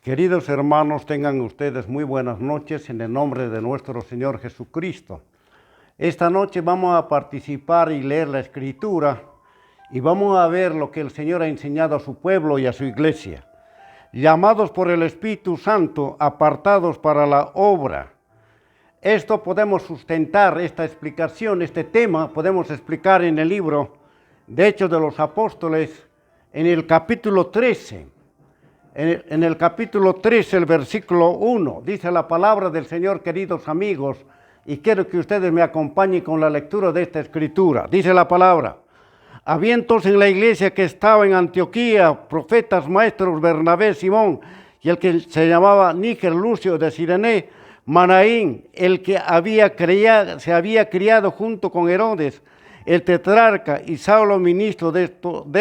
Queridos hermanos, tengan ustedes muy buenas noches en el nombre de nuestro Señor Jesucristo. Esta noche vamos a participar y leer la Escritura y vamos a ver lo que el Señor ha enseñado a su pueblo y a su iglesia. Llamados por el Espíritu Santo, apartados para la obra. Esto podemos sustentar, esta explicación, este tema, podemos explicar en el libro de Hechos de los Apóstoles, en el capítulo 13. En el capítulo 13, el versículo 1, dice la palabra del Señor, queridos amigos, y quiero que ustedes me acompañen con la lectura de esta escritura. Dice la palabra: había entonces en la iglesia que estaba en Antioquía profetas maestros Bernabé, Simón, y el que se llamaba Níger, Lucio de Cirene, Manaín, el que se había criado junto con Herodes, el tetrarca, y Saulo, ministro de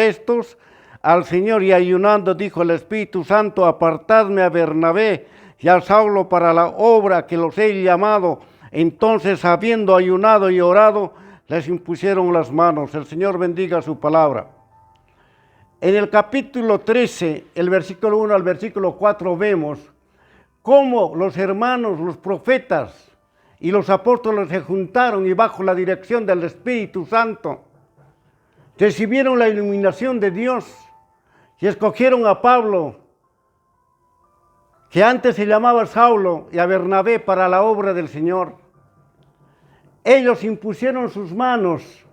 estos, al Señor, y ayunando dijo el Espíritu Santo: apartadme a Bernabé y a Saulo para la obra que los he llamado. Entonces, habiendo ayunado y orado, les impusieron las manos. El Señor bendiga su palabra. En el capítulo 13, el versículo 1 al versículo 4, vemos cómo los hermanos, los profetas y los apóstoles se juntaron y bajo la dirección del Espíritu Santo recibieron la iluminación de Dios y escogieron a Pablo, que antes se llamaba Saulo, y a Bernabé para la obra del Señor. Ellos impusieron sus manos.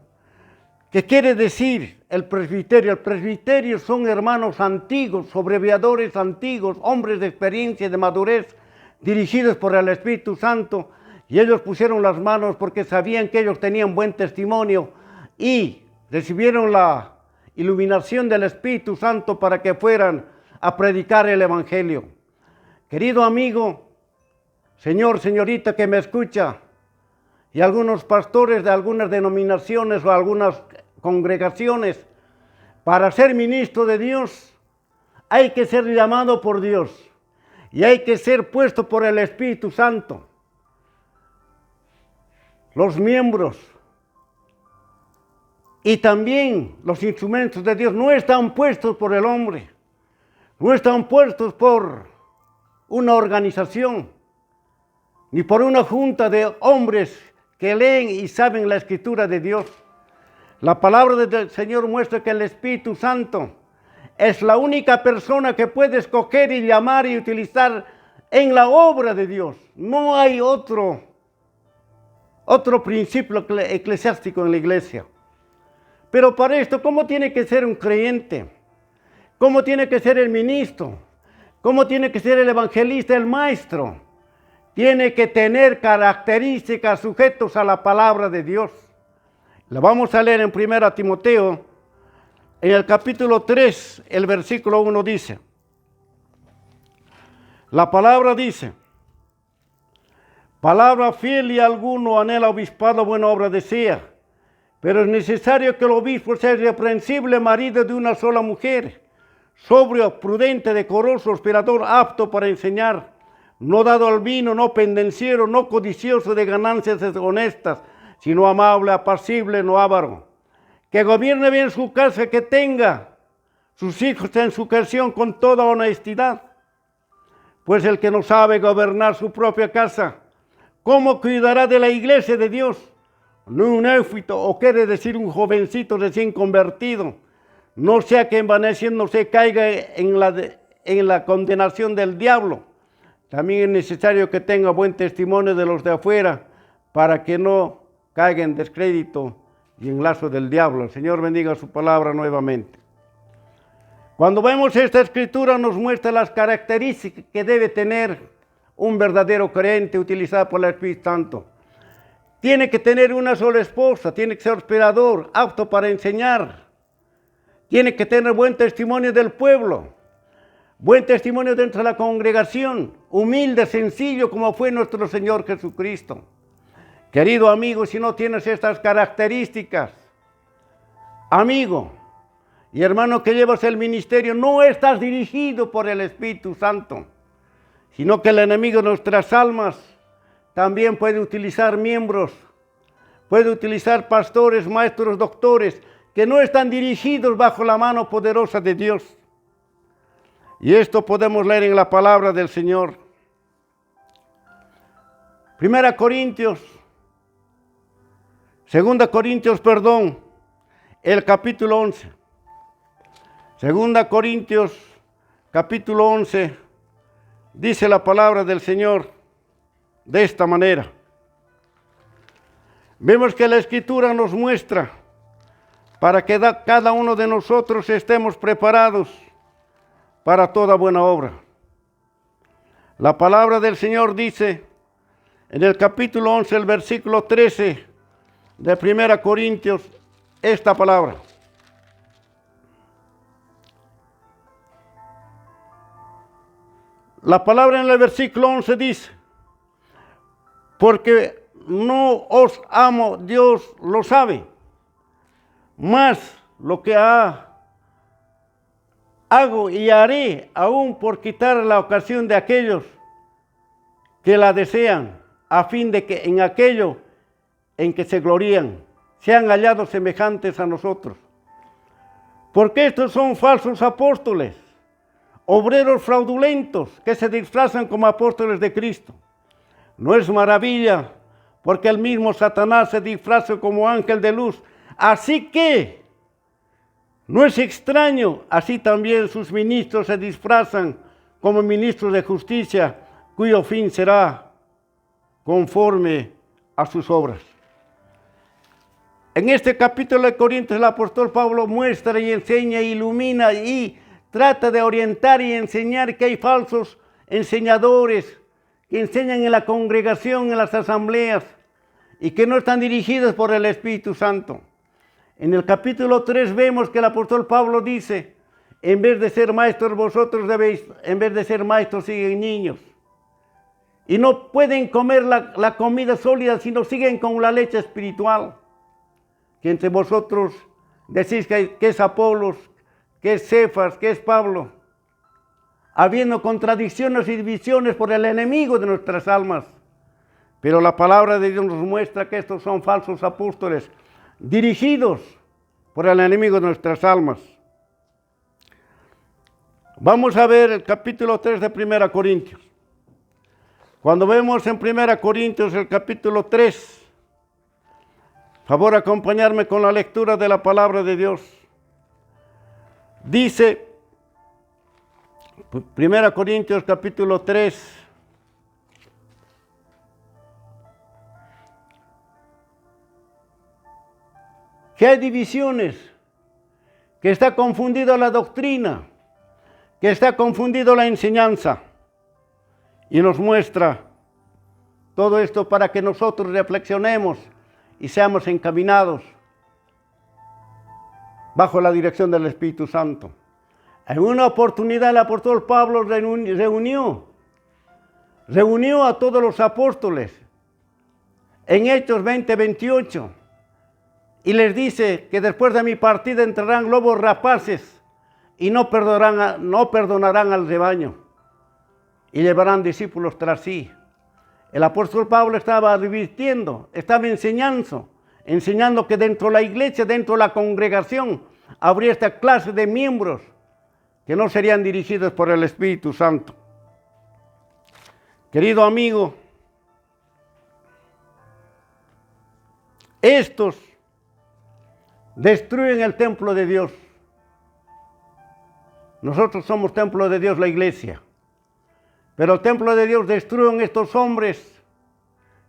¿Qué quiere decir el presbiterio? El presbiterio son hermanos antiguos, sobreviadores antiguos, hombres de experiencia y de madurez, dirigidos por el Espíritu Santo, y ellos pusieron las manos porque sabían que ellos tenían buen testimonio y recibieron la iluminación del Espíritu Santo para que fueran a predicar el Evangelio. Querido amigo, señor, señorita que me escucha, y algunos pastores de algunas denominaciones o algunas congregaciones, para ser ministro de Dios hay que ser llamado por Dios y hay que ser puesto por el Espíritu Santo. Los miembros y también los instrumentos de Dios no están puestos por el hombre, no están puestos por una organización, ni por una junta de hombres que leen y saben la Escritura de Dios. La palabra del Señor muestra que el Espíritu Santo es la única persona que puede escoger y llamar y utilizar en la obra de Dios. No hay otro principio eclesiástico en la iglesia. Pero para esto, ¿cómo tiene que ser un creyente? ¿Cómo tiene que ser el ministro? ¿Cómo tiene que ser el evangelista, el maestro? Tiene que tener características sujetos a la palabra de Dios. La vamos a leer en 1 Timoteo, en el capítulo 3, el versículo 1 dice, la palabra dice: palabra fiel y alguno anhela obispado, buena obra desea. Pero es necesario que el obispo sea irreprensible, marido de una sola mujer, sobrio, prudente, decoroso, hospedador, apto para enseñar, no dado al vino, no pendenciero, no codicioso de ganancias deshonestas, sino amable, apacible, no avaro, que gobierne bien su casa, que tenga sus hijos en su creación con toda honestidad. Pues el que no sabe gobernar su propia casa, ¿cómo cuidará de la iglesia de Dios? No un néfito, o quiere decir un jovencito recién convertido, no sea que envaneciéndose caiga en la condenación del diablo. También es necesario que tenga buen testimonio de los de afuera, para que no caiga en descrédito y en lazo del diablo. El Señor bendiga su palabra nuevamente. Cuando vemos esta escritura nos muestra las características que debe tener un verdadero creyente utilizado por el Espíritu Santo. Tiene que tener una sola esposa, tiene que ser hospedador, apto para enseñar. Tiene que tener buen testimonio del pueblo, buen testimonio dentro de la congregación, humilde, sencillo, como fue nuestro Señor Jesucristo. Querido amigo, si no tienes estas características, amigo y hermano que llevas el ministerio, no estás dirigido por el Espíritu Santo, sino que el enemigo de nuestras almas también puede utilizar miembros, puede utilizar pastores, maestros, doctores, que no están dirigidos bajo la mano poderosa de Dios. Y esto podemos leer en la palabra del Señor. Segunda Corintios, el capítulo 11. Segunda Corintios, capítulo 11, dice la palabra del Señor de esta manera. Vemos que la Escritura nos muestra para que cada uno de nosotros estemos preparados para toda buena obra. La palabra del Señor dice en el capítulo 11, el versículo 13 de Primera Corintios, esta palabra. La palabra en el versículo 11 dice: porque no os amo, Dios lo sabe, mas lo que hago y haré aún por quitar la ocasión de aquellos que la desean, a fin de que en aquello en que se glorían sean hallados semejantes a nosotros. Porque estos son falsos apóstoles, obreros fraudulentos que se disfrazan como apóstoles de Cristo. No es maravilla, porque el mismo Satanás se disfraza como ángel de luz. Así que no es extraño, así también sus ministros se disfrazan como ministros de justicia, cuyo fin será conforme a sus obras. En este capítulo de Corintios el apóstol Pablo muestra y enseña, ilumina y trata de orientar y enseñar que hay falsos enseñadores que enseñan en la congregación, en las asambleas, y que no están dirigidos por el Espíritu Santo. En el capítulo 3 vemos que el apóstol Pablo dice: en vez de ser maestros vosotros debéis, en vez de ser maestros siguen niños. Y no pueden comer la comida sólida, sino siguen con la leche espiritual. Que entre vosotros decís que es Apolos, que es Cefas, que es Pablo, habiendo contradicciones y divisiones por el enemigo de nuestras almas. Pero la palabra de Dios nos muestra que estos son falsos apóstoles, dirigidos por el enemigo de nuestras almas. Vamos a ver el capítulo 3 de 1 Corintios. Cuando vemos en 1 Corintios el capítulo 3, favor acompañarme con la lectura de la palabra de Dios. Dice 1 Corintios capítulo 3, que hay divisiones, que está confundida la doctrina, que está confundido la enseñanza. Y nos muestra todo esto para que nosotros reflexionemos y seamos encaminados bajo la dirección del Espíritu Santo. En una oportunidad el apóstol Pablo reunió a todos los apóstoles en Hechos 20:28 y les dice que después de mi partida entrarán lobos rapaces y no perdonarán al rebaño y llevarán discípulos tras sí. El apóstol Pablo estaba advirtiendo, estaba enseñando que dentro de la iglesia, dentro de la congregación, habría esta clase de miembros que no serían dirigidos por el Espíritu Santo. Querido amigo, estos destruyen el templo de Dios. Nosotros somos templo de Dios, la iglesia. Pero el templo de Dios destruyen estos hombres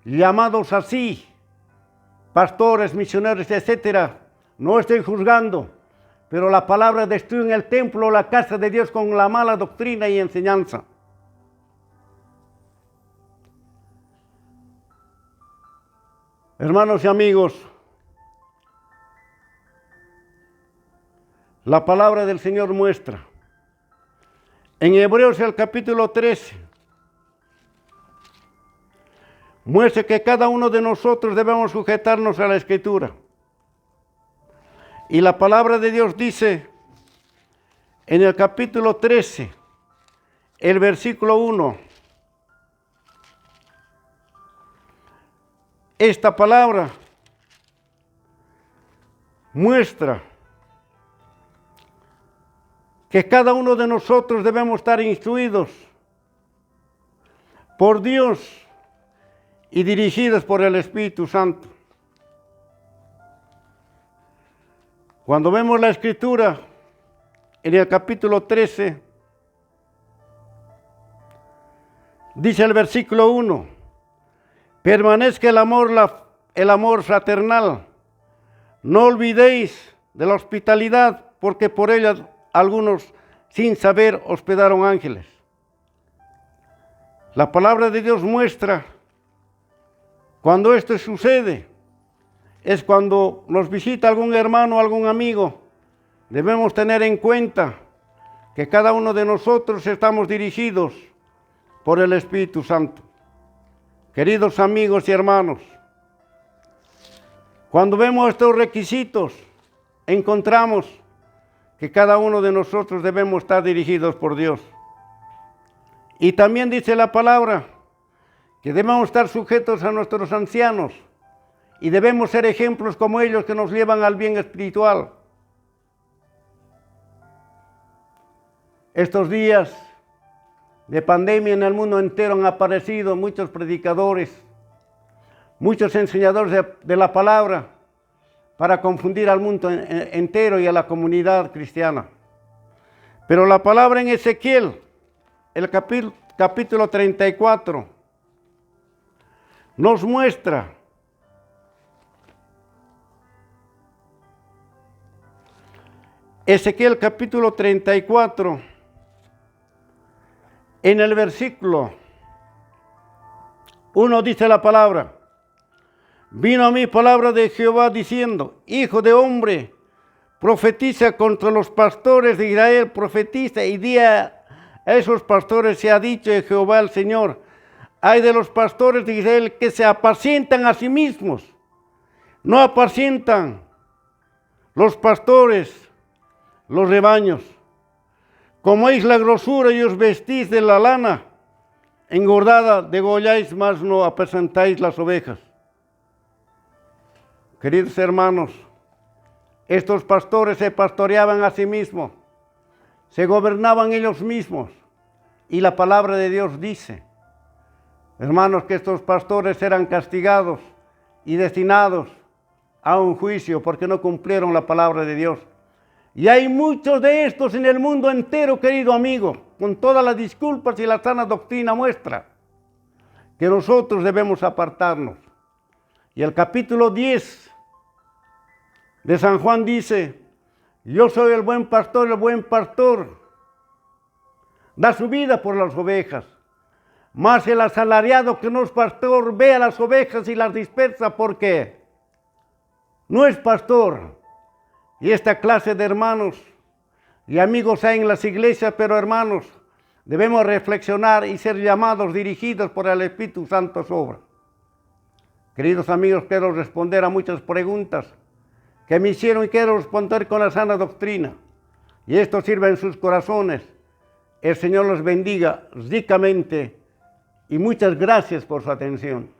llamados así, pastores, misioneros, etcétera. No estoy juzgando, pero la palabra destruye el templo, la casa de Dios con la mala doctrina y enseñanza. Hermanos y amigos, la palabra del Señor muestra en Hebreos el capítulo 13, muestra que cada uno de nosotros debemos sujetarnos a la Escritura. Y la palabra de Dios dice en el capítulo 13, el versículo 1, esta palabra muestra que cada uno de nosotros debemos estar instruidos por Dios y dirigidos por el Espíritu Santo. Cuando vemos la Escritura, en el capítulo 13, dice el versículo 1, permanezca el amor fraternal, no olvidéis de la hospitalidad, porque por ella algunos sin saber hospedaron ángeles. La palabra de Dios muestra cuando esto sucede, es cuando nos visita algún hermano o algún amigo. Debemos tener en cuenta que cada uno de nosotros estamos dirigidos por el Espíritu Santo. Queridos amigos y hermanos, cuando vemos estos requisitos, encontramos que cada uno de nosotros debemos estar dirigidos por Dios. Y también dice la palabra que debemos estar sujetos a nuestros ancianos y debemos ser ejemplos como ellos que nos llevan al bien espiritual. Estos días de pandemia en el mundo entero han aparecido muchos predicadores, muchos enseñadores de la palabra para confundir al mundo entero y a la comunidad cristiana. Pero la palabra en Ezequiel, el capítulo 34, nos muestra Ezequiel capítulo 34, en el versículo 1 dice la palabra, vino a mí palabra de Jehová diciendo, hijo de hombre, profetiza contra los pastores de Israel, profetiza y di a esos pastores, se ha dicho de Jehová el Señor, hay de los pastores de Israel que se apacientan a sí mismos, no apacientan los pastores los rebaños. Coméis la grosura y os vestís de la lana, engordada degolláis, mas no apacentáis las ovejas. Queridos hermanos, estos pastores se pastoreaban a sí mismos, se gobernaban ellos mismos, y la palabra de Dios dice, hermanos, que estos pastores eran castigados y destinados a un juicio porque no cumplieron la palabra de Dios. Y hay muchos de estos en el mundo entero, querido amigo, con todas las disculpas y la sana doctrina muestra que nosotros debemos apartarnos. Y el capítulo 10 de San Juan dice, yo soy el buen pastor da su vida por las ovejas. Mas el asalariado que no es pastor ve a las ovejas y las dispersa porque no es pastor. Y esta clase de hermanos y amigos hay en las iglesias, pero hermanos, debemos reflexionar y ser llamados, dirigidos por el Espíritu Santo a su obra. Queridos amigos, quiero responder a muchas preguntas que me hicieron y quiero responder con la sana doctrina. Y esto sirva en sus corazones. El Señor los bendiga ricamente y muchas gracias por su atención.